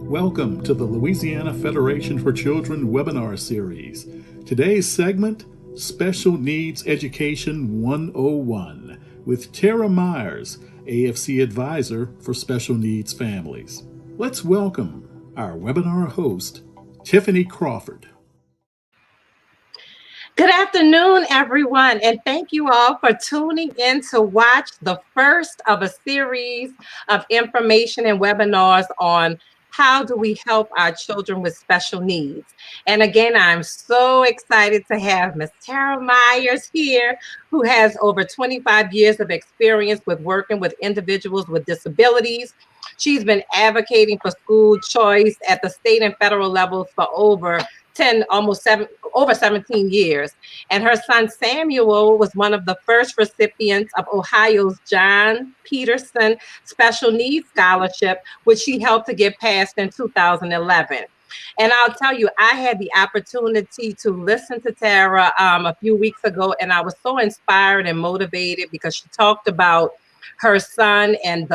Welcome to the Louisiana Federation for Children webinar series. Today's segment, Special Needs Education 101, with Tera Myers, AFC Advisor for Special Needs Families. Let's welcome our webinar host, Tiffany Crawford. Good afternoon, everyone, and thank you all for tuning in to watch the first of a series of information and webinars on how do we help our children with special needs. And again, I'm so excited to have Ms. Tera Myers here, who has over 25 years of experience with working with individuals with disabilities. She's been advocating for school choice at the state and federal levels for over 17 years. And her son Samuel was one of the first recipients of Ohio's John Peterson Special Needs Scholarship, which she helped to get passed in 2011. And I'll tell you, I had the opportunity to listen to Tera a few weeks ago, and I was so inspired and motivated because she talked about her son and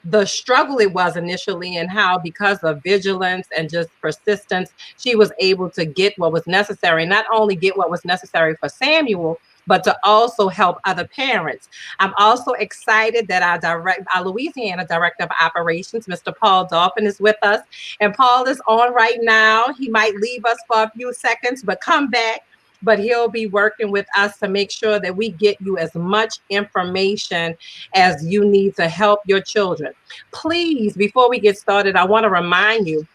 the struggle it was initially, and how because of vigilance and just persistence, she was able to get what was necessary, not only get what was necessary for Samuel, but to also help other parents. I'm also excited that our Louisiana Director of Operations, Mr. Paul Dolphin, is with us. And Paul is on right now. He might leave us for a few seconds, but come back. But he'll be working with us to make sure that we get you as much information as you need to help your children. Please, before we get started, I want to remind you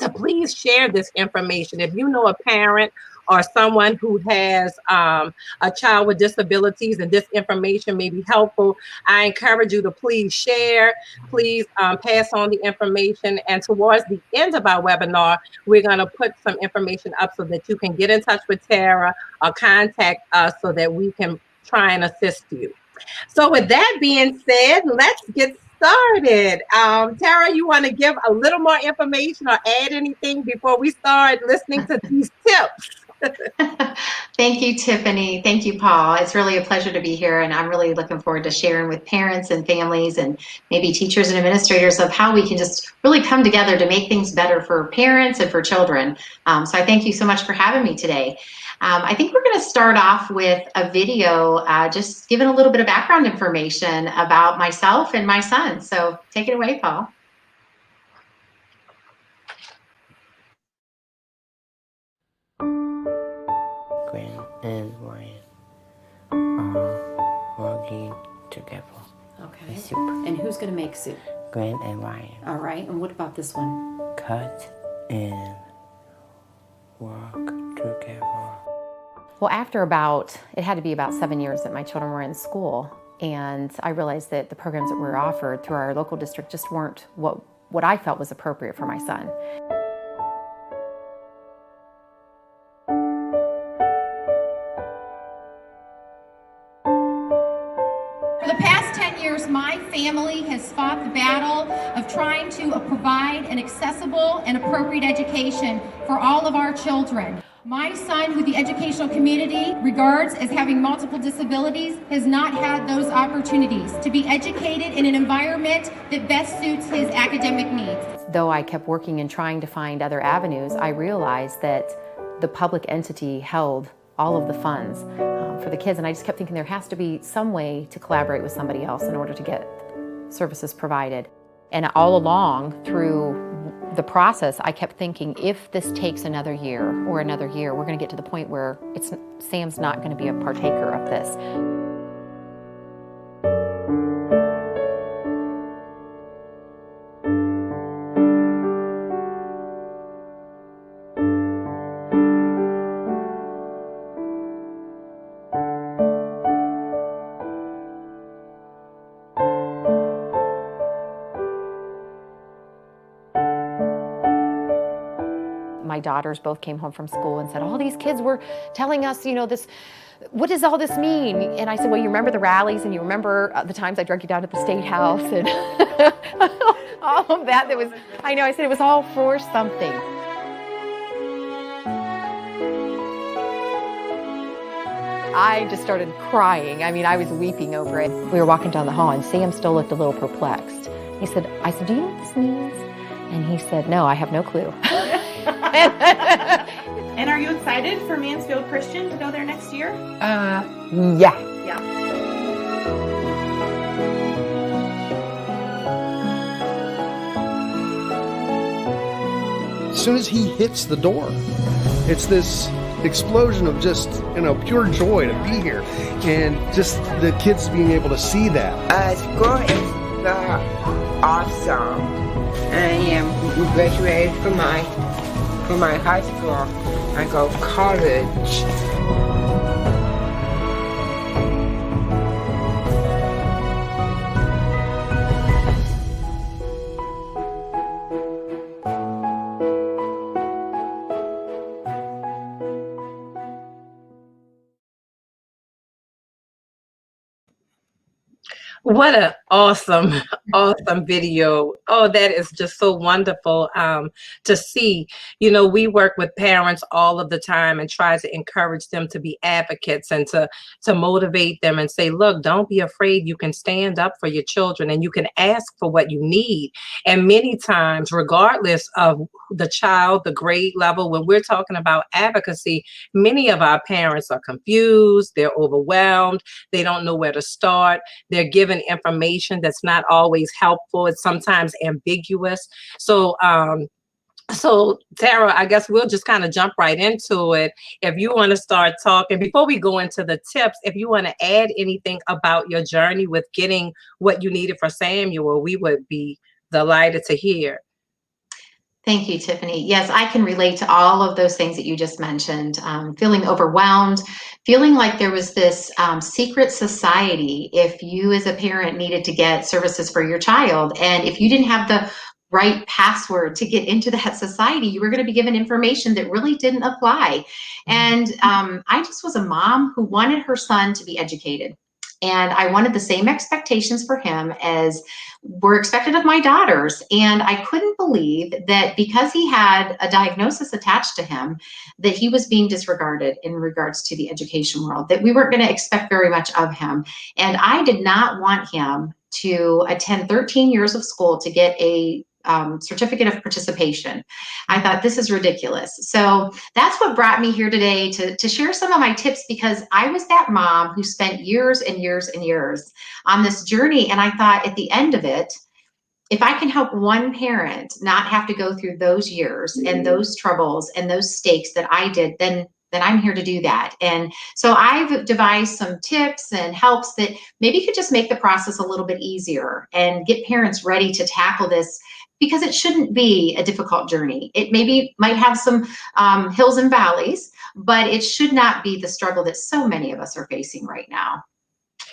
to please share this information. If you know a parent or someone who has a child with disabilities and this information may be helpful, I encourage you to please share, please pass on the information. And towards the end of our webinar, we're gonna put some information up so that you can get in touch with Tera or contact us so that we can try and assist you. So with that being said, let's get started. Tera, you want to give a little more information or add anything before we start listening to these tips? Thank you, Tiffany. Thank you, Paul. It's really a pleasure to be here, and I'm really looking forward to sharing with parents and families and maybe teachers and administrators of how we can just really come together to make things better for parents and for children. So I thank you so much for having me today. I think we're going to start off with a video just giving a little bit of background information about myself and my son. So take it away, Paul. Grant and Ryan are working together. Okay. Soup. And who's going to make soup? Grant and Ryan. All right. And what about this one? Cut and work together. Well, it had to be about 7 years that my children were in school, and I realized that the programs that were offered through our local district just weren't what I felt was appropriate for my son. For the past 10 years, my family has fought the battle of trying to provide an accessible and appropriate education for all of our children. My son, who the educational community regards as having multiple disabilities, has not had those opportunities to be educated in an environment that best suits his academic needs. Though I kept working and trying to find other avenues, I realized that the public entity held all of the funds for the kids, and I just kept thinking there has to be some way to collaborate with somebody else in order to get services provided. And all along through the process, I kept thinking, if this takes another year, we're going to get to the point where Sam's not going to be a partaker of this. My daughters both came home from school and said, all these kids were telling us, what does all this mean? And I said, well, you remember the rallies and you remember the times I drug you down to the State House and all of that. I said it was all for something. I just started crying. I was weeping over it. We were walking down the hall and Sam still looked a little perplexed. I said, do you know what this means? And he said, no, I have no clue. And are you excited for Mansfield Christian to go there next year? Yeah. Yeah. As soon as he hits the door, it's this explosion of just, pure joy to be here. And just the kids being able to see that. School is awesome. I am graduated from my high school. I go to college. What an awesome, awesome video. Oh, that is just so wonderful to see. You know, we work with parents all of the time and try to encourage them to be advocates and to motivate them and say, look, don't be afraid. You can stand up for your children and you can ask for what you need. And many times, regardless of the child, the grade level, when we're talking about advocacy, many of our parents are confused, they're overwhelmed, they don't know where to start, they're given information that's not always helpful, it's sometimes ambiguous. So Tera, I guess we'll just kind of jump right into it. If you want to start talking, before we go into the tips, if you want to add anything about your journey with getting what you needed for Samuel, we would be delighted to hear. Thank you, Tiffany. Yes, I can relate to all of those things that you just mentioned. Feeling overwhelmed, feeling like there was this secret society if you as a parent needed to get services for your child. And if you didn't have the right password to get into that society, you were going to be given information that really didn't apply. And I just was a mom who wanted her son to be educated. And I wanted the same expectations for him as were expected of my daughters. And I couldn't believe that because he had a diagnosis attached to him, that he was being disregarded in regards to the education world, that we weren't going to expect very much of him. And I did not want him to attend 13 years of school to get a certificate of participation. I thought, this is ridiculous. So that's what brought me here today to share some of my tips, because I was that mom who spent years and years and years on this journey. And I thought at the end of it, if I can help one parent not have to go through those years and those troubles and those stakes that I did, then I'm here to do that. And so I've devised some tips and helps that maybe could just make the process a little bit easier and get parents ready to tackle this, because it shouldn't be a difficult journey. It might have some hills and valleys, but it should not be the struggle that so many of us are facing right now.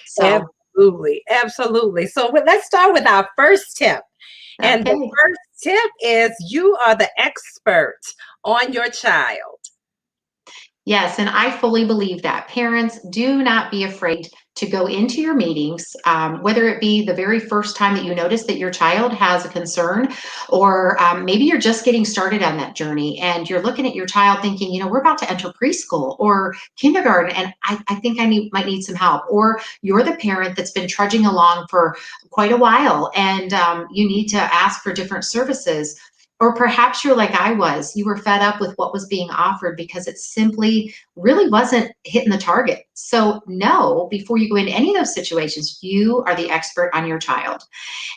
So Absolutely. So let's start with our first tip. And the first tip is you are the expert on your child. Yes, and I fully believe that. Parents, do not be afraid to go into your meetings, whether it be the very first time that you notice that your child has a concern, or maybe you're just getting started on that journey and you're looking at your child thinking, we're about to enter preschool or kindergarten, and I think I might need some help. Or you're the parent that's been trudging along for quite a while and you need to ask for different services. Or perhaps you're like I was, you were fed up with what was being offered because it simply really wasn't hitting the target. So know, before you go into any of those situations, you are the expert on your child.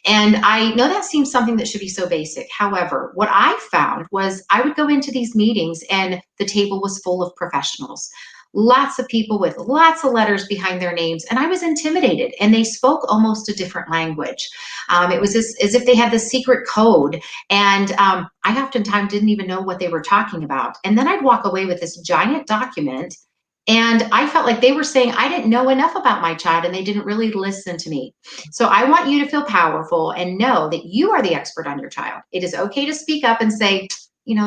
And I know that seems something that should be so basic. However, what I found was I would go into these meetings and the table was full of professionals. Lots of people with lots of letters behind their names, and I was intimidated, and they spoke almost a different language. It was as if they had this secret code, and I oftentimes didn't even know what they were talking about. And then I'd walk away with this giant document, and I felt like they were saying I didn't know enough about my child, and they didn't really listen to me. So I want you to feel powerful and know that you are the expert on your child. It is okay to speak up and say,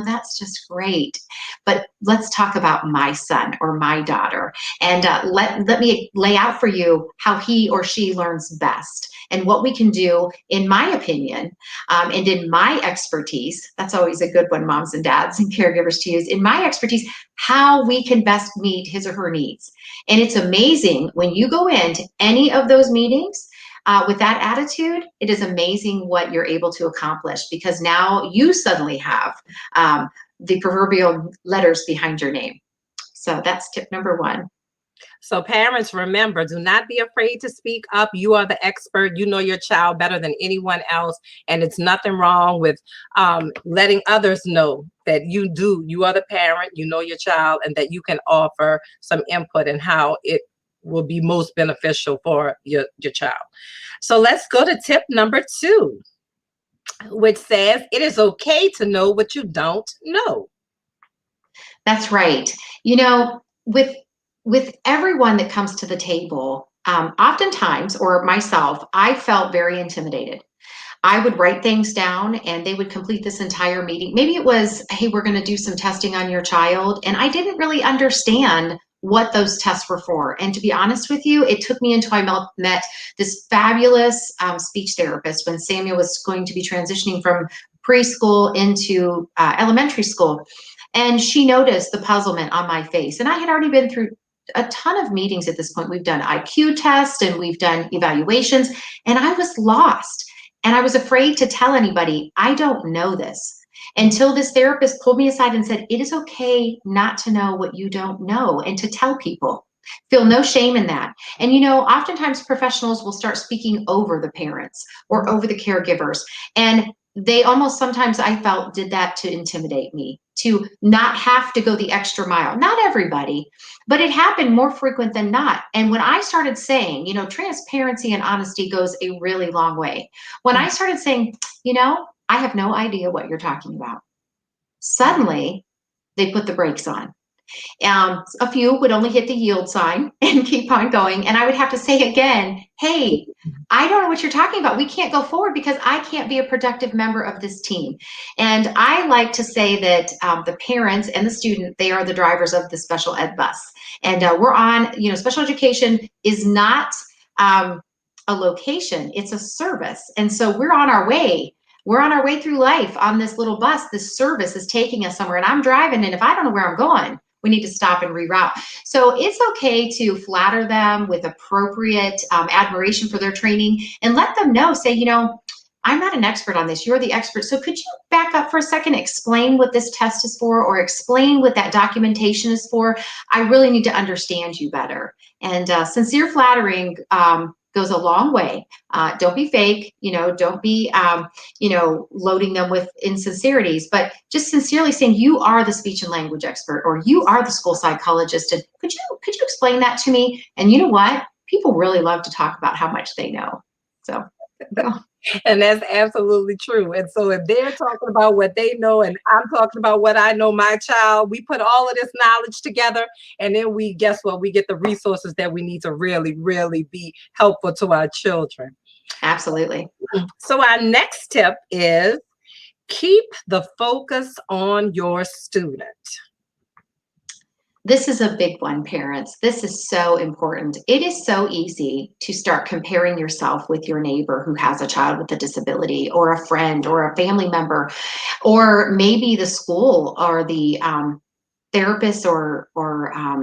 that's just great, but let's talk about my son or my daughter, and let me lay out for you how he or she learns best and what we can do, in my opinion, and in my expertise. That's always a good one, moms and dads and caregivers to use. In my expertise, how we can best meet his or her needs. And it's amazing when you go into any of those meetings, with that attitude, it is amazing what you're able to accomplish, because now you suddenly have the proverbial letters behind your name. So that's tip number 1. So parents, remember, do not be afraid to speak up. You are the expert. You know your child better than anyone else. And it's nothing wrong with letting others know that you are the parent, you know your child, and that you can offer some input in how it will be most beneficial for your child. So let's go to tip number 2, which says it is okay to know what you don't know. That's right. You know, with everyone that comes to the table, oftentimes, or myself, I felt very intimidated. I would write things down and they would complete this entire meeting. Maybe it was, hey, we're going to do some testing on your child. And I didn't really understand what those tests were for. And to be honest with you, it took me until I met this fabulous speech therapist when Samuel was going to be transitioning from preschool into elementary school. And she noticed the puzzlement on my face. And I had already been through a ton of meetings at this point. We've done IQ tests and we've done evaluations, and I was lost. And I was afraid to tell anybody, I don't know this, until this therapist pulled me aside and said, it is okay not to know what you don't know and to tell people. Feel no shame in that. And, you know, oftentimes professionals will start speaking over the parents or over the caregivers. And they almost sometimes, I felt, did that to intimidate me, to not have to go the extra mile. Not everybody, but it happened more frequent than not. And when I started saying, you know, transparency and honesty goes a really long way. When I started saying, you know, I have no idea what you're talking about, suddenly they put the brakes on. A few would only hit the yield sign and keep on going. And I would have to say again, hey, I don't know what you're talking about. We can't go forward because I can't be a productive member of this team. And I like to say that the parents and the student, they are the drivers of the special ed bus. And we're on, you know, special education is not a location, it's a service. And so we're on our way. We're on our way through life on this little bus. This service is taking us somewhere, and I'm driving, and if I don't know where I'm going, we need to stop and reroute. So it's okay to flatter them with appropriate admiration for their training and let them know, say, you know, I'm not an expert on this, you're the expert. So could you back up for a second, explain what this test is for, or explain what that documentation is for? I really need to understand you better. And sincere flattering goes a long way. Don't be fake, you know, don't be, you know, loading them with insincerities, but just sincerely saying, you are the speech and language expert, or you are the school psychologist. And could you explain that to me? And you know what? People really love to talk about how much they know. So. And that's absolutely true. And so if they're talking about what they know and I'm talking about what I know, my child, we put all of this knowledge together, and then we, guess what? We get the resources that we need to really, really be helpful to our children. Absolutely. So our next tip is keep the focus on your student. This is a big one, parents. This is so important. It is so easy to start comparing yourself with your neighbor who has a child with a disability, or a friend, or a family member, or maybe the school or the therapists or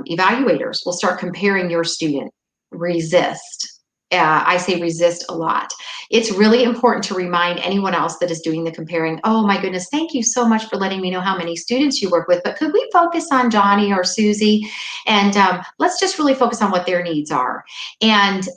evaluators will start comparing your student. Resist. I say resist a lot. It's really important to remind anyone else that is doing the comparing, oh my goodness, thank you so much for letting me know how many students you work with, but could we focus on Johnny or Susie? And let's just really focus on what their needs are. And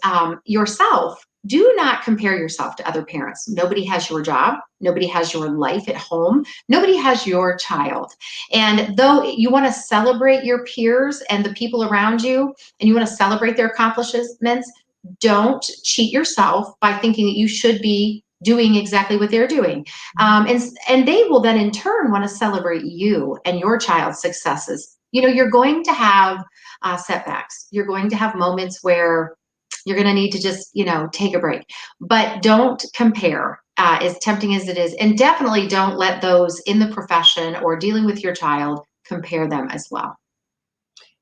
yourself, do not compare yourself to other parents. Nobody has your job. Nobody has your life at home. Nobody has your child. And though you want to celebrate your peers and the people around you, and you want to celebrate their accomplishments, don't cheat yourself by thinking that you should be doing exactly what they're doing. And they will then in turn want to celebrate you and your child's successes. You know, you're going to have setbacks. You're going to have moments where you're going to need to just, you know, take a break. But don't compare, as tempting as it is. And definitely don't let those in the profession or dealing with your child compare them as well.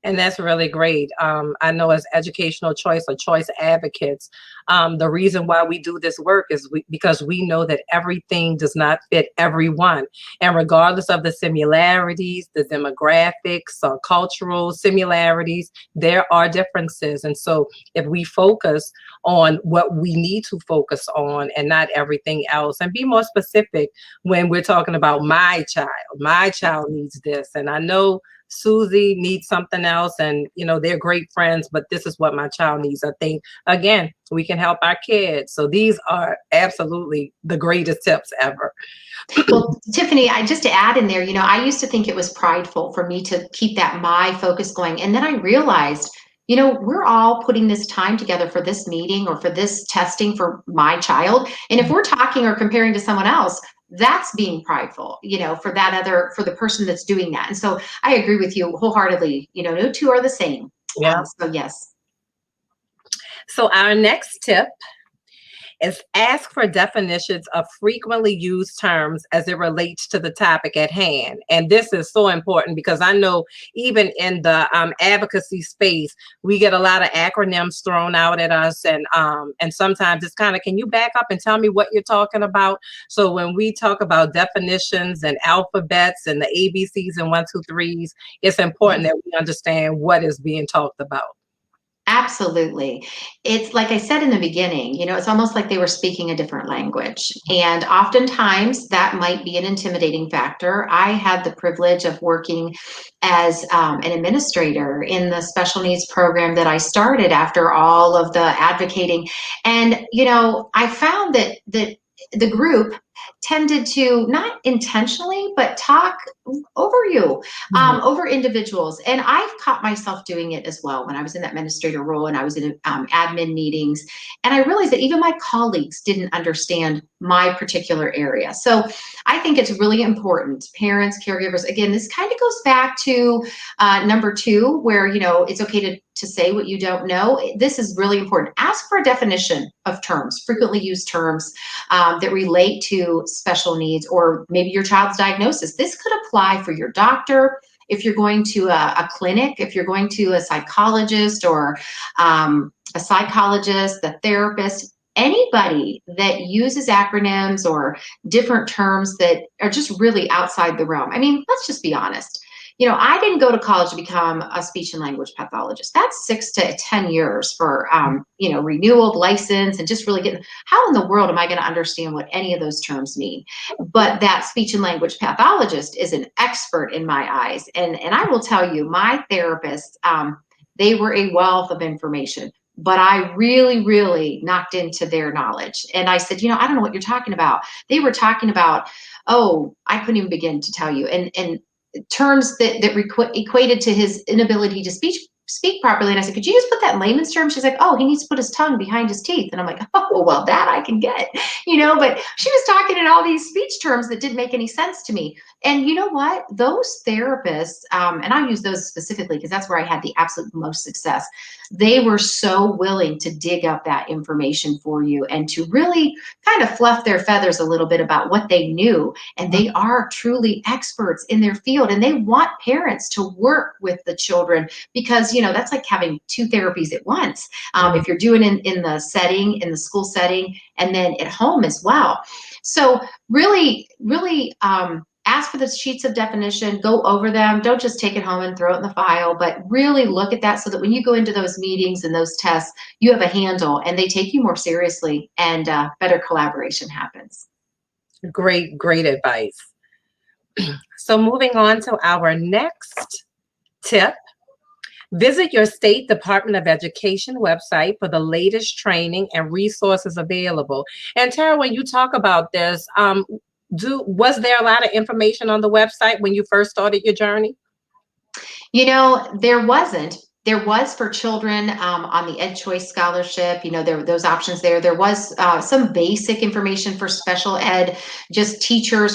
And that's really great. I know as educational choice or choice advocates, the reason why we do this work is because we know that everything does not fit everyone. And regardless of the similarities, the demographics or cultural similarities, there are differences. And so if we focus on what we need to focus on and not everything else, and be more specific when we're talking about my child needs this. And I know Susie needs something else, and they're great friends, but this is what my child needs. I think again, we can help our kids. So these are absolutely the greatest tips ever. Well, Tiffany, just to add in there, I used to think it was prideful for me to keep that my focus going. And then I realized, we're all putting this time together for this meeting or for this testing for my child. And if we're talking or comparing to someone else, that's being prideful, for the person that's doing that. And so I agree with you wholeheartedly. No two are the same. Yeah. So yes. So our next tip is ask for definitions of frequently used terms as it relates to the topic at hand. And this is so important because I know even in the advocacy space, we get a lot of acronyms thrown out at us. And sometimes it's kind of, can you back up and tell me what you're talking about? So when we talk about definitions and alphabets and the ABCs and 1, 2, 3s, it's important that we understand what is being talked about. Absolutely. It's like I said in the beginning, it's almost like they were speaking a different language. And oftentimes that might be an intimidating factor. I had the privilege of working as an administrator in the special needs program that I started after all of the advocating. And, I found that the group tended to not intentionally, but talk over you, over individuals. And I've caught myself doing it as well when I was in that administrator role and I was in admin meetings. And I realized that even my colleagues didn't understand my particular area. So I think it's really important, parents, caregivers, again, this kind of goes back to number 2, where, it's okay to say what you don't know. This is really important. Ask for a definition of terms, frequently used terms that relate to special needs or maybe your child's diagnosis. This could apply for your doctor, if you're going to a clinic, if you're going to a psychologist or a psychologist, the therapist, anybody that uses acronyms or different terms that are just really outside the realm. I mean, let's just be honest. I didn't go to college to become a speech and language pathologist. That's 6 to 10 years for, renewal, license, and just really getting, how in the world am I going to understand what any of those terms mean? But that speech and language pathologist is an expert in my eyes. And I will tell you, my therapists, they were a wealth of information. But I really, really knocked into their knowledge. And I said, I don't know what you're talking about. They were talking about, I couldn't even begin to tell you. And terms that equated to his inability to speak properly. And I said, could you just put that in layman's terms? She's like, he needs to put his tongue behind his teeth. And I'm like, well, that I can get, but she was talking in all these speech terms that didn't make any sense to me. And you know what? Those therapists, and I use those specifically because that's where I had the absolute most success. They were so willing to dig up that information for you and to really kind of fluff their feathers a little bit about what they knew. And they are truly experts in their field. And they want parents to work with the children because, that's like having 2 therapies at once. If you're doing in the setting, in the school setting, and then at home as well. So really, really, ask for the sheets of definition, go over them. Don't just take it home and throw it in the file, but really look at that so that when you go into those meetings and those tests, you have a handle and they take you more seriously and better collaboration happens. Great advice. So moving on to our next tip. Visit your state Department of Education website for the latest training and resources available. And Tara, when you talk about this, was there a lot of information on the website when you first started your journey? There wasn't. There was for children on the Ed Choice Scholarship, there were those options there. There was some basic information for special ed, just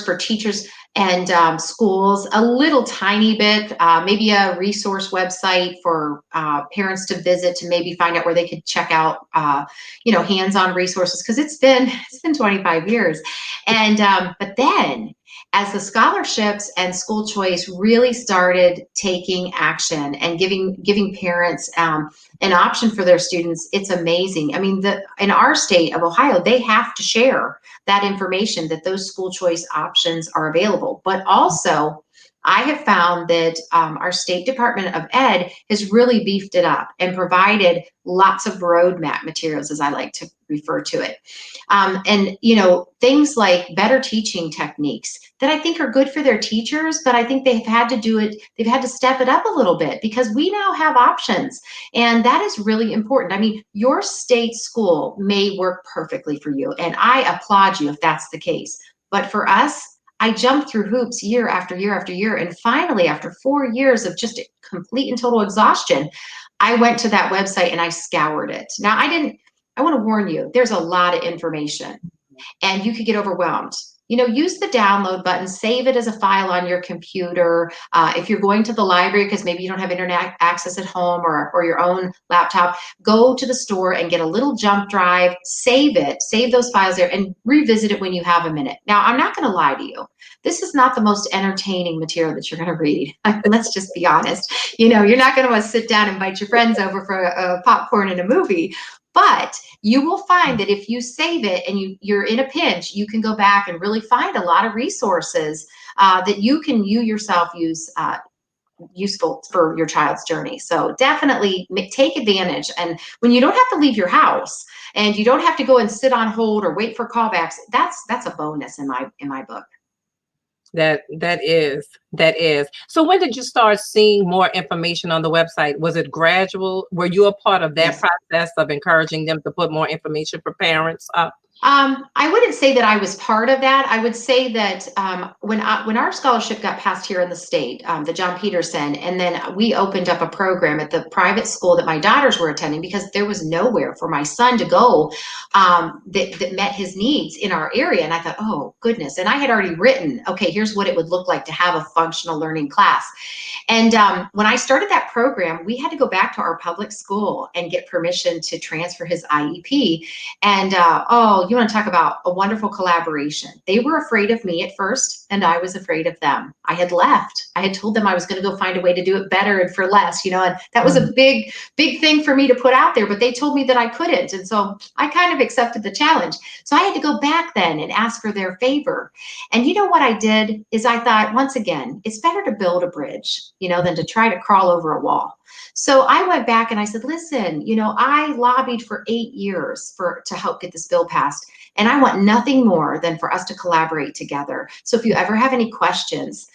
for teachers and schools, a little tiny bit, maybe a resource website for parents to visit to maybe find out where they could check out, hands-on resources, because it's been 25 years. And but then as the scholarships and school choice really started taking action and giving parents an option for their students, it's amazing. I mean, in our state of Ohio, they have to share that information that those school choice options are available. But also, I have found that our State Department of Ed has really beefed it up and provided lots of roadmap materials, as I like to refer to it. And, things like better teaching techniques that I think are good for their teachers, but I think they've had to step it up a little bit because we now have options. And that is really important. I mean, your state school may work perfectly for you, and I applaud you if that's the case. But for us, I jumped through hoops year after year after year. And finally, after 4 years of just complete and total exhaustion, I went to that website and I scoured it. Now, I want to warn you, there's a lot of information and you could get overwhelmed. Use the download button, save it as a file on your computer. If you're going to the library, because maybe you don't have internet access at home or your own laptop, go to the store and get a little jump drive, save those files there and revisit it when you have a minute. Now, I'm not going to lie to you. This is not the most entertaining material that you're going to read. Let's just be honest. You're not going to want to sit down and invite your friends over for a popcorn and a movie. But you will find that if you save it and you're in a pinch, you can go back and really find a lot of resources that you yourself use useful for your child's journey. So definitely take advantage. And when you don't have to leave your house and you don't have to go and sit on hold or wait for callbacks, that's a bonus in my book. That is. So when did you start seeing more information on the website? Was it gradual? Were you a part of that process of encouraging them to put more information for parents up? I wouldn't say that I was part of that. I would say that when our scholarship got passed here in the state, the John Peterson, and then we opened up a program at the private school that my daughters were attending because there was nowhere for my son to go that met his needs in our area. And I thought, oh, goodness. And I had already written, okay, here's what it would look like to have a functional learning class. And when I started that program, we had to go back to our public school and get permission to transfer his IEP. And you want to talk about a wonderful collaboration. They were afraid of me at first, and I was afraid of them. I had left. I had told them I was going to go find a way to do it better and for less, and that was a big thing for me to put out there, but they told me that I couldn't. And so I kind of accepted the challenge. So I had to go back then and ask for their favor. And what I did is I thought, once again, it's better to build a bridge, than to try to crawl over a wall. So I went back and I said, listen, I lobbied for 8 years to help get this bill passed. And I want nothing more than for us to collaborate together. So if you ever have any questions,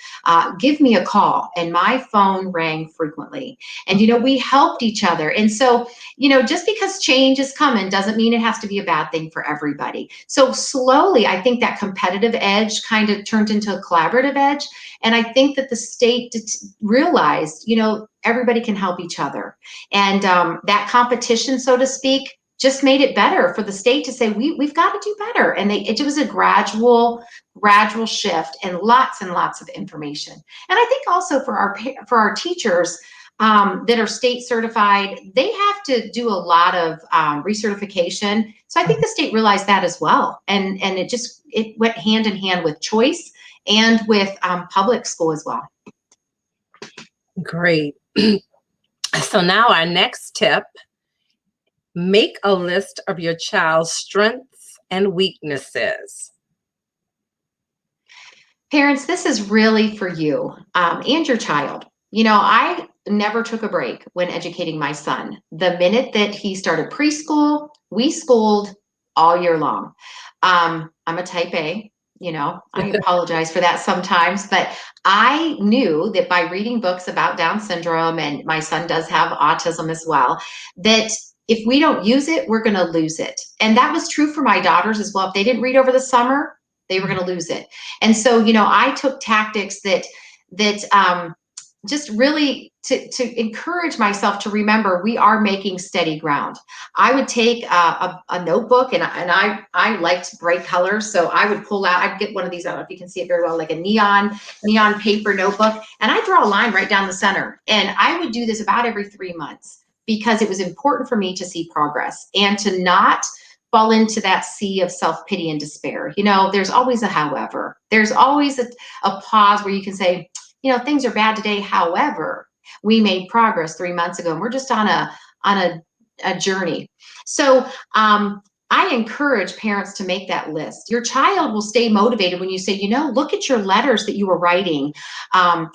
give me a call. And my phone rang frequently. And, we helped each other. And so, just because change is coming doesn't mean it has to be a bad thing for everybody. So slowly, I think that competitive edge kind of turned into a collaborative edge. And I think that the state realized, everybody can help each other. And that competition, so to speak, just made it better for the state to say, we've got to do better. And it was a gradual shift and lots of information. And I think also for our teachers that are state certified, they have to do a lot of recertification. So I think the state realized that as well. And it went hand in hand with choice and with public school as well. Great. So now our next tip, make a list of your child's strengths and weaknesses. Parents, this is really for you and your child. I never took a break when educating my son. The minute that he started preschool, we schooled all year long. I'm a type A. I apologize for that sometimes, but I knew that by reading books about Down syndrome, and my son does have autism as well, that if we don't use it, we're going to lose it. And that was true for my daughters as well. If they didn't read over the summer, they were going to lose it. And so, I took tactics that just really to encourage myself to remember we are making steady ground. I would take a notebook, and I liked bright colors, so I would pull out, I'd get one of these, I don't know if you can see it very well, like a neon paper notebook, and I draw a line right down the center. And I would do this about every 3 months because it was important for me to see progress and to not fall into that sea of self-pity and despair. There's always a however. There's always a pause where you can say, things are bad today. However, we made progress 3 months ago, and we're just on a journey. So I encourage parents to make that list. Your child will stay motivated when you say, look at your letters that you were writing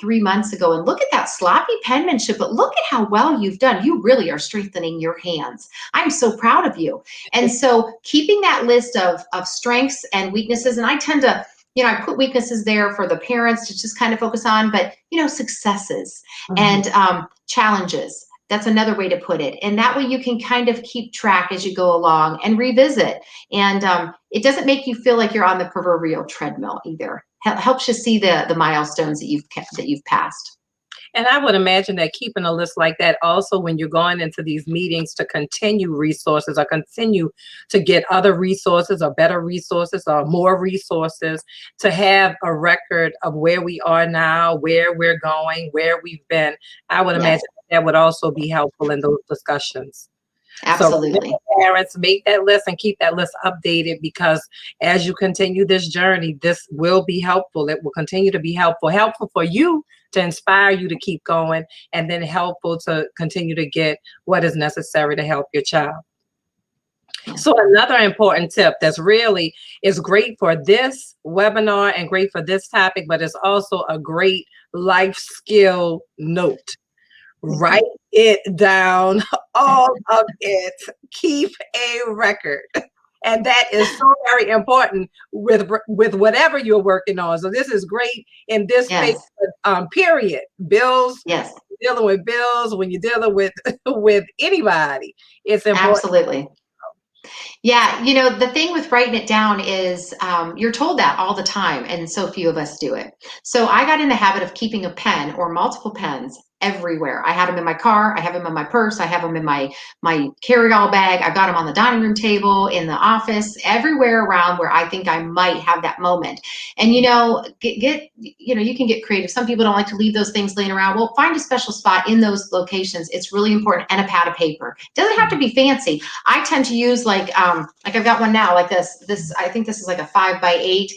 3 months ago, and look at that sloppy penmanship, but look at how well you've done. You really are strengthening your hands. I'm so proud of you. And so keeping that list of strengths and weaknesses, and I tend to, I put weaknesses there for the parents to just kind of focus on, but, successes and challenges. That's another way to put it. And that way you can kind of keep track as you go along and revisit. And it doesn't make you feel like you're on the proverbial treadmill either. Helps you see the milestones that you've passed. And I would imagine that keeping a list like that also, when you're going into these meetings to continue resources or continue to get other resources or better resources or more resources, to have a record of where we are now, where we're going, where we've been. I would imagine that would also be helpful in those discussions. Absolutely. So parents, make that list and keep that list updated, because as you continue this journey, this will be helpful. It will continue to be helpful for you, to inspire you to keep going, and then helpful to continue to get what is necessary to help your child. So another important tip that's really is great for this webinar and great for this topic, but it's also a great life skill note. Write it down, all of it. Keep a record. And that is so very important with whatever you're working on. So this is great in this space, period. Bills, dealing with bills, when you're dealing with anybody, it's important. Absolutely. Yeah, the thing with writing it down is you're told that all the time, and so few of us do it. So I got in the habit of keeping a pen or multiple pens everywhere. I have them in my car, I have them in my purse, I have them in my carry-all bag, I've got them on the dining room table, in the office, everywhere around where I think I might have that moment. And you can get creative. Some people don't like to leave those things laying around. Well, find a special spot in those locations. It's really important. And a pad of paper. It doesn't have to be fancy. I tend to use like I've got one now like this. I think this is like a 5x8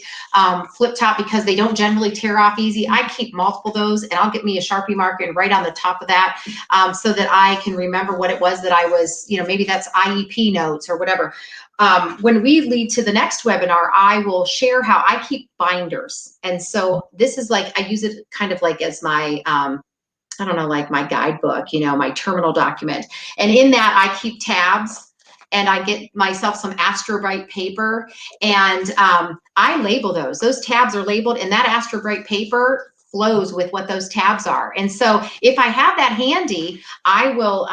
flip top, because they don't generally tear off easy. I keep multiple of those, and I'll get me a Sharpie marker and write on the top of that so that I can remember what it was that I was, maybe that's IEP notes or whatever. When we lead to the next webinar, I will share how I keep binders. And so this is like, I use it kind of like as my, like my guidebook, my terminal document. And in that I keep tabs, and I get myself some Astrobrite paper, and I label those. Those tabs are labeled, and that Astrobrite paper flows with what those tabs are. And so if I have that handy, I will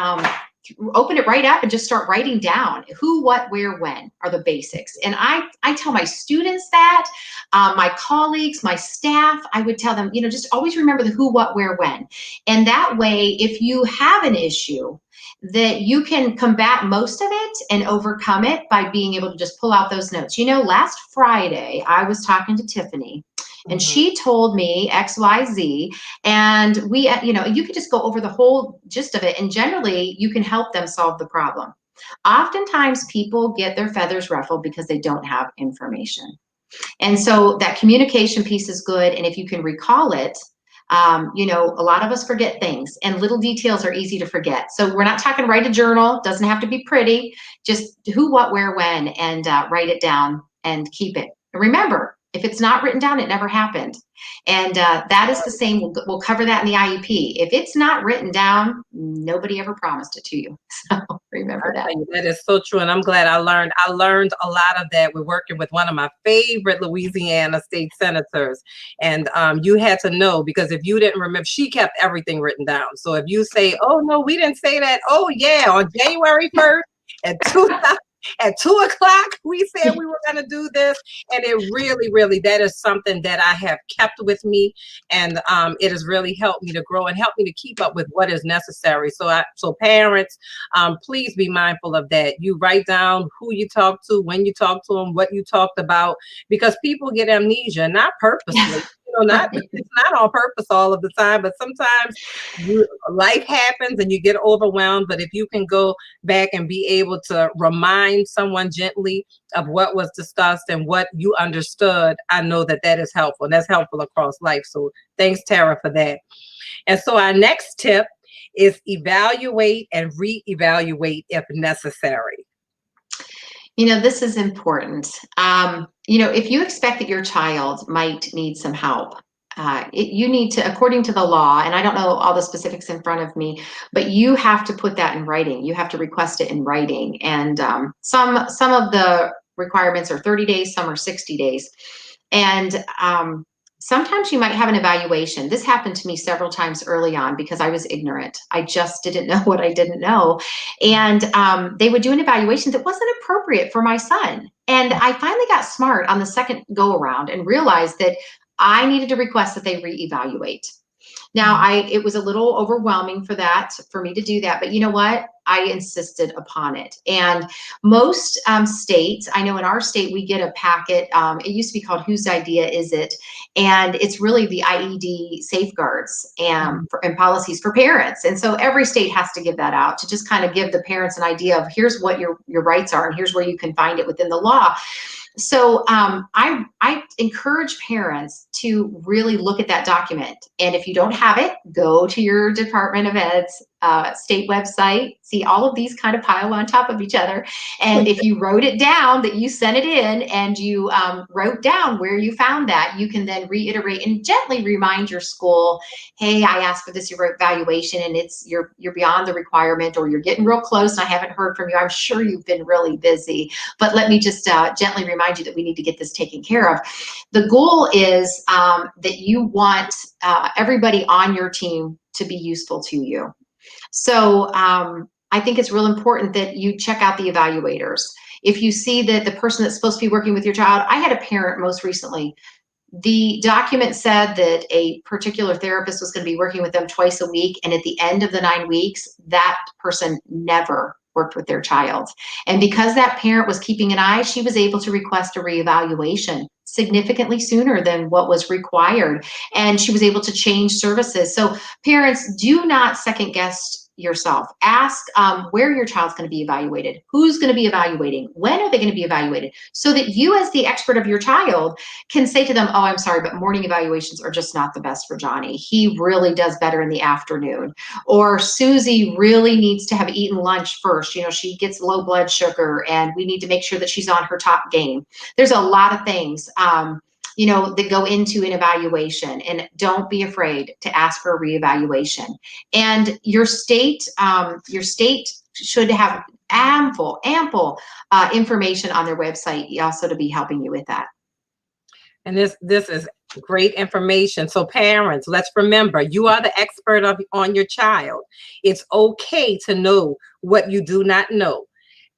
open it right up and just start writing down who, what, where, when are the basics. And I tell my students that, my colleagues, my staff, I would tell them, just always remember the who, what, where, when. And that way, if you have an issue, that you can combat most of it and overcome it by being able to just pull out those notes. Last Friday, I was talking to Tiffany, and she told me XYZ, and we, you could just go over the whole gist of it, and generally you can help them solve the problem. Oftentimes people get their feathers ruffled because they don't have information. And so that communication piece is good. And if you can recall it, a lot of us forget things, and little details are easy to forget. So we're not talking write a journal, doesn't have to be pretty, just who, what, where, when, and write it down and keep it. And remember, if it's not written down, it never happened. And that is the same. We'll cover that in the IEP. If it's not written down, nobody ever promised it to you. So remember that. That is so true. And I'm glad I learned a lot of that. We're working with one of my favorite Louisiana state senators. And you had to know, because if you didn't remember, she kept everything written down. So if you say, oh, no, we didn't say that. Oh, yeah, on January 1st at 2 o'clock, we said we were going to do this. And it really, really, that is something that I have kept with me. And it has really helped me to grow and helped me to keep up with what is necessary. So parents, please be mindful of that. You write down who you talk to, when you talk to them, what you talked about, because people get amnesia, not purposely. not it's not on purpose all of the time, but sometimes life happens and you get overwhelmed. But if you can go back and be able to remind someone gently of what was discussed and what you understood, I know that that is helpful. And that's helpful across life. So thanks, Tara, for that. And so our next tip is evaluate and reevaluate if necessary. This is important. If you expect that your child might need some help, you need to, according to the law, and I don't know all the specifics in front of me, but you have to put that in writing. You have to request it in writing. And some of the requirements are 30 days, some are 60 days. And sometimes you might have an evaluation. This happened to me several times early on because I was ignorant. I just didn't know what I didn't know. And they would do an evaluation that wasn't appropriate for my son. And I finally got smart on the second go around and realized that I needed to request that they reevaluate. Now, it was a little overwhelming for me to do that, but you know what? I insisted upon it. And most states, I know in our state, we get a packet. It used to be called Whose Idea Is It? And it's really the IED safeguards and policies for parents. And so every state has to give that out to just kind of give the parents an idea of here's what your rights are and here's where you can find it within the law. So I encourage parents to really look at that document. And if you don't have it, go to your Department of Ed's state website, see all of these kind of pile on top of each other. And if you wrote it down, that you sent it in and you wrote down where you found that, you can then reiterate and gently remind your school, hey, I asked for this evaluation and you're beyond the requirement, or you're getting real close and I haven't heard from you. I'm sure you've been really busy, but let me just gently remind you that we need to get this taken care of. The goal is that you want everybody on your team to be useful to you. So I think it's real important that you check out the evaluators. If you see that the person that's supposed to be working with your child, I had a parent most recently, the document said that a particular therapist was going to be working with them twice a week. And at the end of the 9 weeks, that person never worked with their child. And because that parent was keeping an eye, she was able to request a reevaluation significantly sooner than what was required. And she was able to change services. So parents, do not second guess yourself. Ask where your child's going to be evaluated, who's going to be evaluating, when are they going to be evaluated, so that you as the expert of your child can say to them, oh, I'm sorry, but morning evaluations are just not the best for Johnny. He really does better in the afternoon. Or Susie really needs to have eaten lunch first. She gets low blood sugar and we need to make sure that she's on her top game. There's a lot of things that go into an evaluation, and don't be afraid to ask for a reevaluation. And your state should have ample information on their website also to be helping you with that. And this is great information. So parents, let's remember, you are the expert on your child. It's okay to know what you do not know.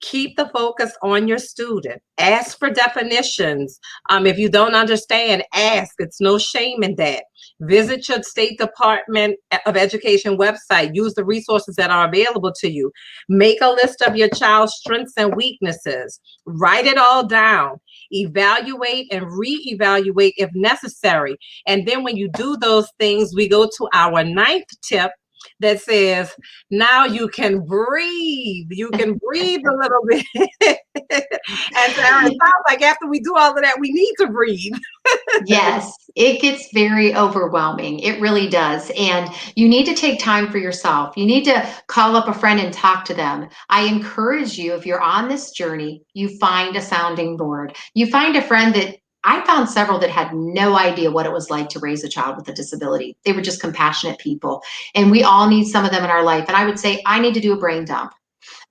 Keep the focus on your student. Ask for definitions. If you don't understand, ask. It's no shame in that. Visit your State Department of Education website. Use the resources that are available to you. Make a list of your child's strengths and weaknesses. Write it all down. Evaluate and reevaluate if necessary. And then when you do those things, we go to our 9th tip, that says, now you can breathe. You can breathe a little bit. And Sarah, it sounds like after we do all of that, we need to breathe. Yes, it gets very overwhelming. It really does. And you need to take time for yourself. You need to call up a friend and talk to them. I encourage you, if you're on this journey, you find a sounding board. You find a friend that I found several that had no idea what it was like to raise a child with a disability. They were just compassionate people. And we all need some of them in our life. And I would say, I need to do a brain dump.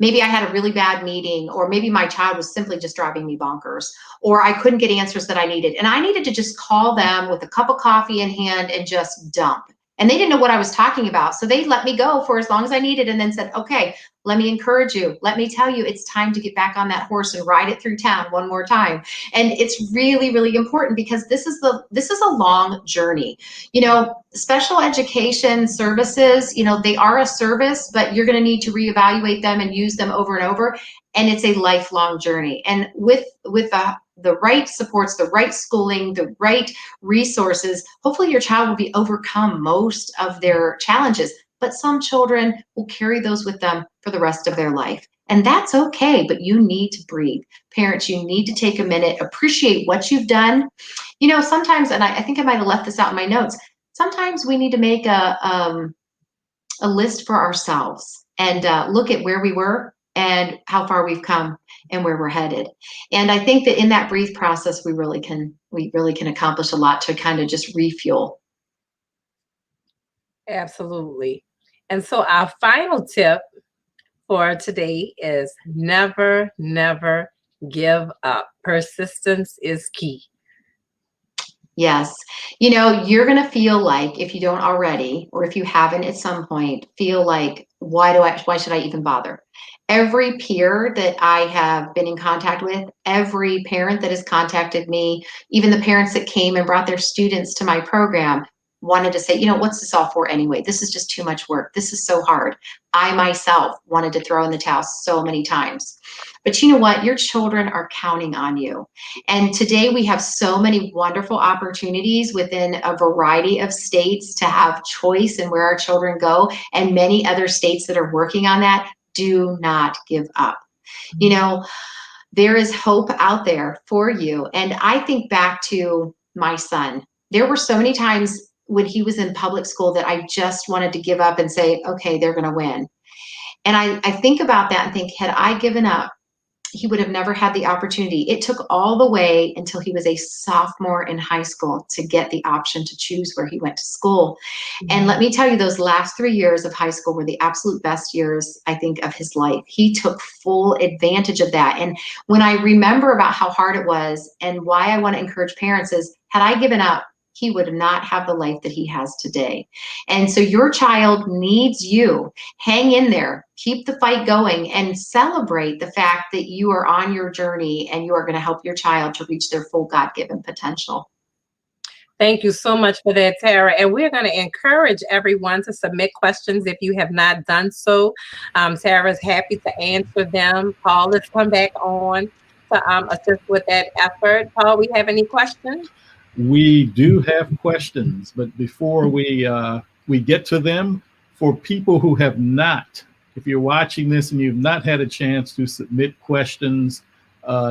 Maybe I had a really bad meeting, or maybe my child was simply just driving me bonkers, or I couldn't get answers that I needed. And I needed to just call them with a cup of coffee in hand and just dump. And they didn't know what I was talking about. So they let me go for as long as I needed, and then said, okay, let me encourage you. Let me tell you, it's time to get back on that horse and ride it through town one more time. And it's really, really important, because this is a long journey. Special education services, they are a service, but you're going to need to reevaluate them and use them over and over. And it's a lifelong journey. And with the right supports, the right schooling, the right resources, hopefully your child will be overcome most of their challenges. But some children will carry those with them for the rest of their life. And that's okay, but you need to breathe. Parents, you need to take a minute, appreciate what you've done. You know, sometimes, and I think I might have left this out in my notes, sometimes we need to make a list for ourselves and look at where we were and how far we've come and where we're headed. And I think that in that breathe process, we really can accomplish a lot to kind of just refuel. Absolutely. And so our final tip for today is never, never give up. Persistence is key. Yes. You know, you're going to feel like, if you don't already, or if you haven't at some point, feel like, why should I even bother? Every peer that I have been in contact with, every parent that has contacted me, even the parents that came and brought their students to my program, wanted to say, you know, what's this all for anyway? This is just too much work. This is so hard. I myself wanted to throw in the towel so many times. But you know what? Your children are counting on you. And today we have so many wonderful opportunities within a variety of states to have choice in where our children go, and many other states that are working on that. Do not give up. You know, there is hope out there for you. And I think back to my son. There were so many times when he was in public school that I just wanted to give up and say, okay, they're going to win. And I think about that and think, had I given up, he would have never had the opportunity. It took all the way until he was a sophomore in high school to get the option to choose where he went to school. And let me tell you, those last 3 years of high school were the absolute best years, I think, of his life. He took full advantage of that. And when I remember about how hard it was and why I want to encourage parents is, had I given up, he would not have the life that he has today. And so your child needs you. Hang in there, keep the fight going, and celebrate the fact that you are on your journey and you are going to help your child to reach their full God-given potential. Thank you so much for that, Tara. And we're going to encourage everyone to submit questions if you have not done so. Tara's happy to answer them. Paul has come back on to assist with that effort. Paul, we have any questions? We do have questions, but before we get to them, for people who have not, if you're watching this and you've not had a chance to submit questions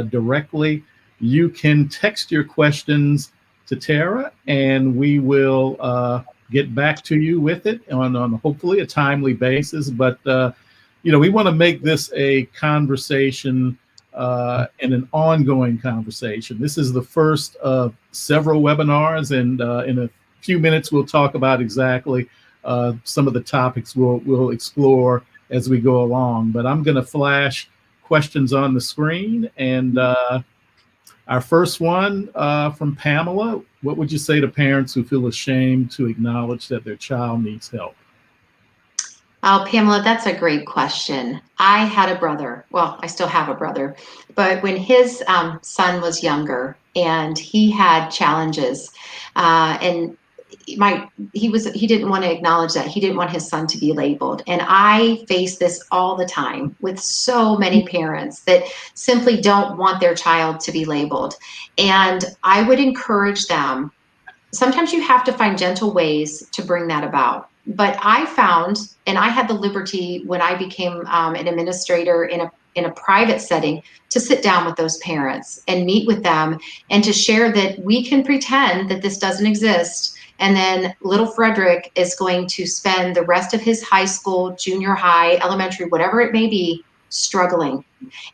directly, you can text your questions to Tera, and we will get back to you with it on hopefully a timely basis. But you know, we want to make this a conversation and an ongoing conversation. This is the first of several webinars, and in a few minutes we'll talk about exactly some of the topics we'll explore as we go along. But I'm going to flash questions on the screen, and our first one from Pamela. What would you say to parents who feel ashamed to acknowledge that their child needs help? Oh, Pamela, that's a great question. I had a brother. Well, I still have a brother, but when his son was younger and he had challenges, and he didn't want to acknowledge that. He didn't want his son to be labeled. And I face this all the time with so many parents that simply don't want their child to be labeled. And I would encourage them. Sometimes you have to find gentle ways to bring that about. But I found, and I had the liberty when I became an administrator in a private setting, to sit down with those parents and meet with them and to share that we can pretend that this doesn't exist. And then little Frederick is going to spend the rest of his high school, junior high, elementary, whatever it may be, struggling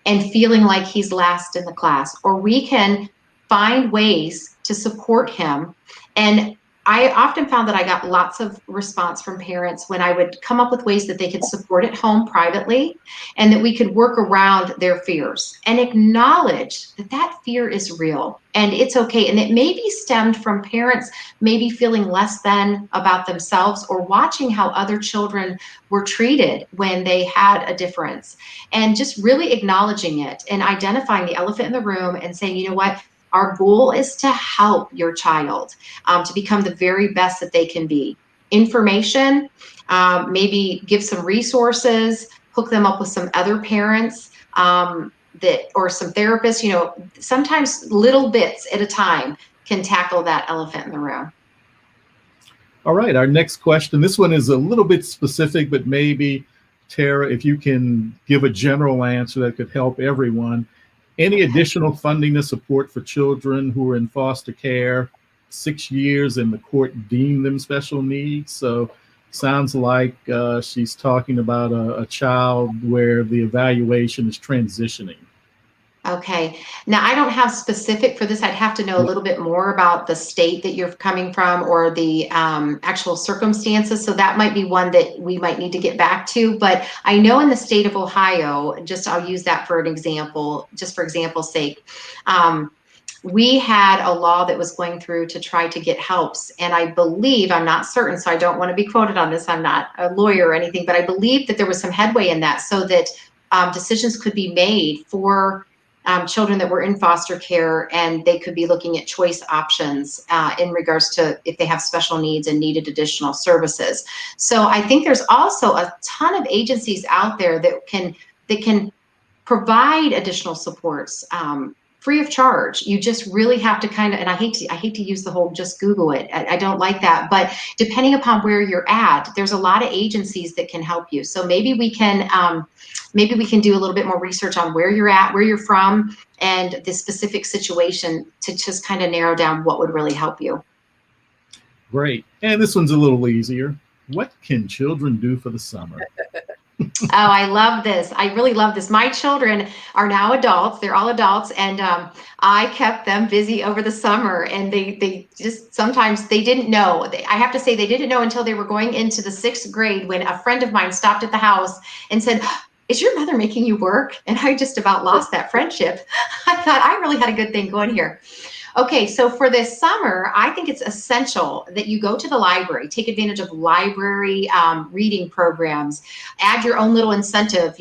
and feeling like he's last in the class. Or we can find ways to support him. And I often found that I got lots of response from parents when I would come up with ways that they could support at home privately, and that we could work around their fears and acknowledge that that fear is real and it's okay. And it may be stemmed from parents maybe feeling less than about themselves, or watching how other children were treated when they had a difference, and just really acknowledging it and identifying the elephant in the room and saying, you know what? Our goal is to help your child to become the very best that they can be. Information, maybe give some resources, hook them up with some other parents that, or some therapists, sometimes little bits at a time can tackle that elephant in the room. All right, our next question. This one is a little bit specific, but maybe, Tara, if you can give a general answer that could help everyone. Any additional funding to support for children who are in foster care 6 years and the court deemed them special needs? So sounds like she's talking about a child where the evaluation is transitioning. Okay. Now, I don't have specific for this. I'd have to know a little bit more about the state that you're coming from or the actual circumstances. So that might be one that we might need to get back to. But I know in the state of Ohio, I'll use that for an example, just for example's sake. We had a law that was going through to try to get helps. And I believe, I'm not certain, so I don't want to be quoted on this. I'm not a lawyer or anything, but I believe that there was some headway in that so that decisions could be made for children that were in foster care, and they could be looking at choice options in regards to if they have special needs and needed additional services. So I think there's also a ton of agencies out there that can provide additional supports free of charge. You just really have to kind of, and I hate to use the whole just Google it. I don't like that, but depending upon where you're at, there's a lot of agencies that can help you. So maybe we can do a little bit more research on where you're at, where you're from, and the specific situation to just kind of narrow down what would really help you. Great. And this one's a little easier. What can children do for the summer? Oh, I love this. I really love this. My children are now adults. They're all adults. And I kept them busy over the summer. And they just, sometimes they didn't know. I have to say they didn't know until they were going into the 6th grade when a friend of mine stopped at the house and said, "Is your mother making you work?" And I just about lost that friendship. I thought I really had a good thing going here. Okay, so for this summer, I think it's essential that you go to the library, take advantage of library reading programs, add your own little incentive,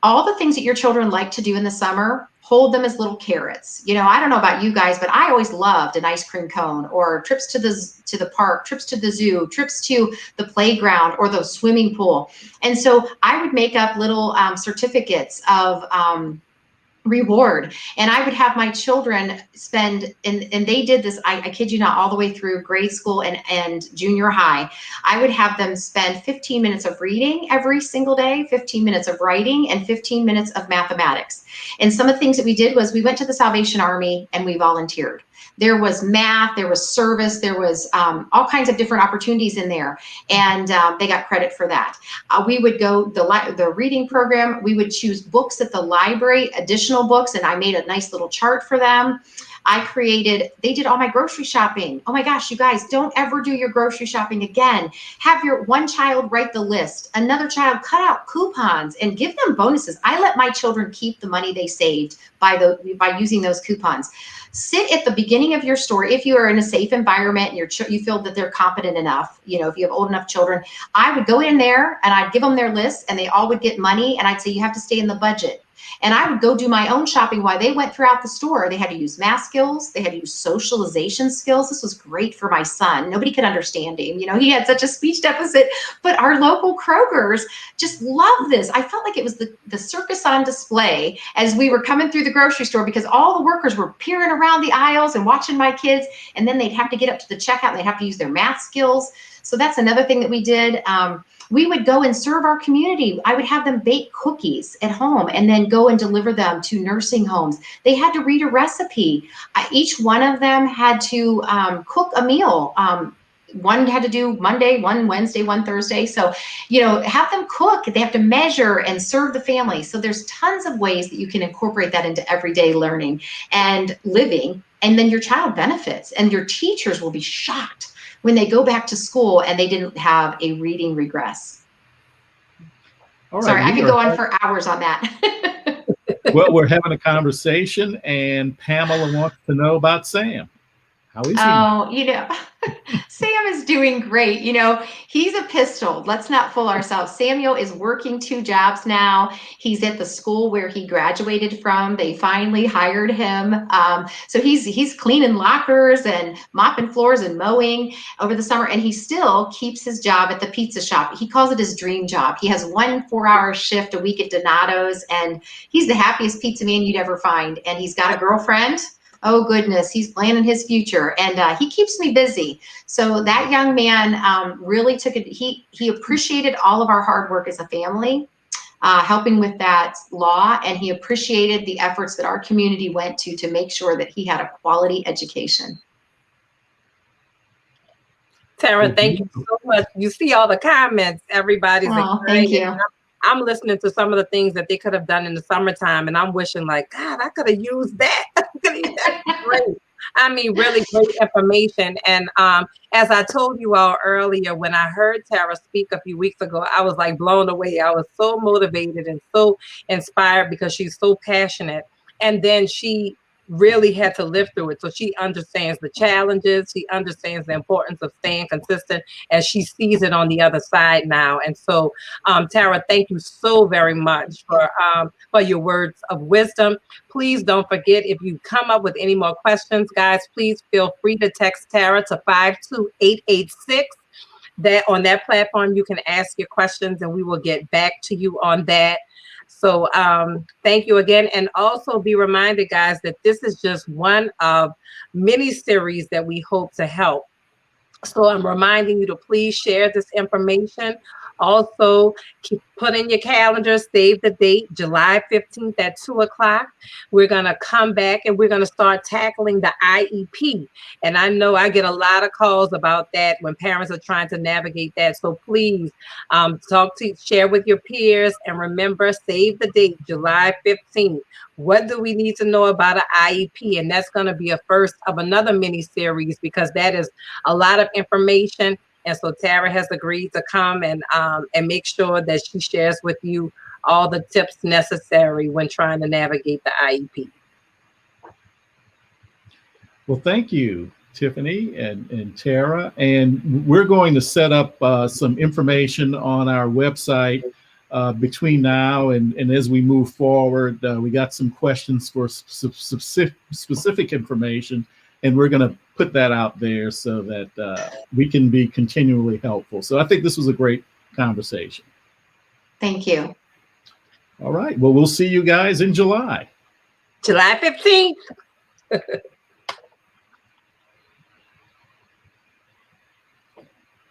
all the things that your children like to do in the summer, hold them as little carrots. I don't know about you guys, but I always loved an ice cream cone or trips to the park, trips to the zoo, trips to the playground or the swimming pool. And so I would make up little certificates of reward. And I would have my children spend, and they did this, I kid you not, all the way through grade school and junior high. I would have them spend 15 minutes of reading every single day, 15 minutes of writing, and 15 minutes of mathematics. And some of the things that we did was we went to the Salvation Army and we volunteered. There was math, there was service, there was all kinds of different opportunities in there, and they got credit for that. We would go the reading program. We would choose books at the library, additional books, and I made a nice little chart for them. They did all my grocery shopping. Oh my gosh, you guys, don't ever do your grocery shopping again. Have your one child write the list, another child cut out coupons and give them bonuses. I let my children keep the money they saved by using those coupons. Sit at the beginning of your store. If you are in a safe environment and you feel that they're competent enough, if you have old enough children, I would go in there and I'd give them their list and they all would get money. And I'd say, you have to stay in the budget. And I would go do my own shopping while they went throughout the store. They had to use math skills. They had to use socialization skills. This was great for my son. Nobody could understand him. He had such a speech deficit, but our local Kroger's just loved this. I felt like it was the circus on display as we were coming through the grocery store because all the workers were peering around the aisles and watching my kids. And then they'd have to get up to the checkout and they'd have to use their math skills. So that's another thing that we did. We would go and serve our community. I would have them bake cookies at home and then go and deliver them to nursing homes. They had to read a recipe. Each one of them had to cook a meal. One had to do Monday, one Wednesday, one Thursday. So, have them cook. They have to measure and serve the family. So there's tons of ways that you can incorporate that into everyday learning and living. And then your child benefits and your teachers will be shocked when they go back to school and they didn't have a reading regress. All right, sorry, I could go on for hours on that. Well, we're having a conversation and Pamela wants to know about Sam. How is he? Oh, Sam is doing great. He's a pistol. Let's not fool ourselves. Samuel is working 2 jobs now. He's at the school where he graduated from. They finally hired him. So he's cleaning lockers and mopping floors and mowing over the summer. And he still keeps his job at the pizza shop. He calls it his dream job. He has 1 4-hour shift a week at Donato's, and he's the happiest pizza man you'd ever find. And he's got a girlfriend. Oh goodness, he's planning his future, and he keeps me busy. So that young man really took it. He appreciated all of our hard work as a family, helping with that law, and he appreciated the efforts that our community went to make sure that he had a quality education. Tara, thank you so much. You see all the comments. Everybody's Oh, excited. thank you. I'm listening to some of the things that they could have done in the summertime, and I'm wishing, like, God, I could have used that. Great. I mean, really great information. And as I told you all earlier, when I heard Tara speak a few weeks ago, I was like blown away. I was so motivated and so inspired because she's so passionate. And then she really had to live through it. So she understands the challenges. She understands the importance of staying consistent as she sees it on the other side now. And so, Tara, thank you so very much for your words of wisdom. Please don't forget, if you come up with any more questions, guys, please feel free to text Tara to 52886. That on that platform, you can ask your questions and we will get back to you on that. So thank you again. And also be reminded, guys, that this is just one of many series that we hope to help. So I'm reminding you to please share this information. Also, put in your calendar, save the date, July 15th at 2 o'clock. We're going to come back and we're going to start tackling the IEP. And I know I get a lot of calls about that when parents are trying to navigate that. So please share with your peers, and remember, save the date, July 15th. What do we need to know about an IEP? And that's going to be a first of another mini series, because that is a lot of information. And so Tara has agreed to come and make sure that she shares with you all the tips necessary when trying to navigate the IEP. Well, thank you, Tiffany and Tara. And we're going to set up some information on our website between now and as we move forward. We got some questions for specific information, and we're going to put that out there so that we can be continually helpful. So I think this was a great conversation. Thank you. All right. Well, we'll see you guys in July. July 15th.